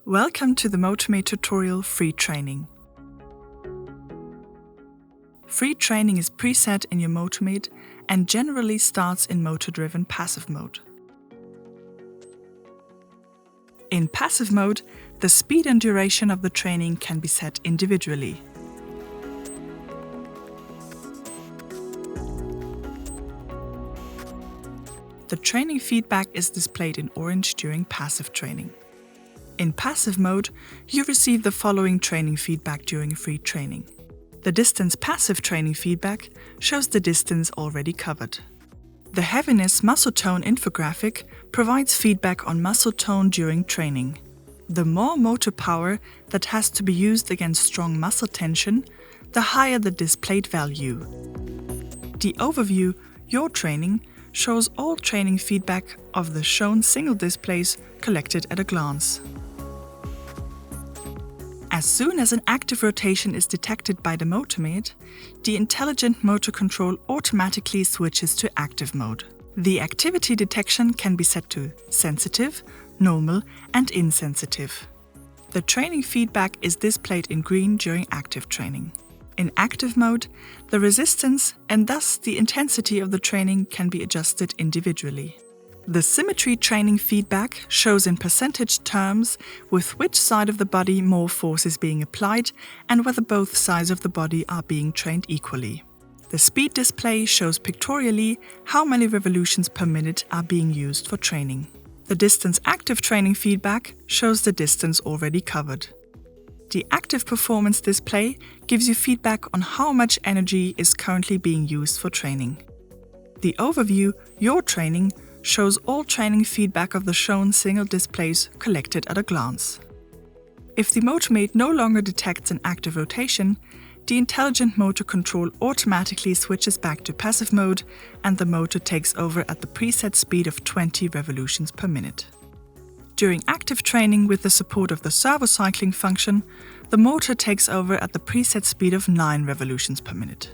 Welcome to the Motormate tutorial Free Training. Free training is preset in your Motormate and generally starts in motor-driven passive mode. In passive mode, the speed and duration of the training can be set individually. The training feedback is displayed in orange during passive training. In passive mode, you receive the following training feedback during free training. The distance passive training feedback shows the distance already covered. The heaviness muscle tone infographic provides feedback on muscle tone during training. The more motor power that has to be used against strong muscle tension, the higher the displayed value. The overview, Your Training, shows all training feedback of the shown single displays collected at a glance. As soon as an active rotation is detected by the Motormate, the Intelligent Motor Control automatically switches to active mode. The activity detection can be set to sensitive, normal, and insensitive. The training feedback is displayed in green during active training. In active mode, the resistance and thus the intensity of the training can be adjusted individually. The symmetry training feedback shows in percentage terms with which side of the body more force is being applied and whether both sides of the body are being trained equally. The speed display shows pictorially how many revolutions per minute are being used for training. The distance active training feedback shows the distance already covered. The active performance display gives you feedback on how much energy is currently being used for training. The overview, Your Training, shows all training feedback of the shown single displays collected at a glance. If the Motormate no longer detects an active rotation, the Intelligent Motor Control automatically switches back to passive mode and the motor takes over at the preset speed of 20 revolutions per minute. During active training with the support of the servo cycling function, the motor takes over at the preset speed of 9 revolutions per minute.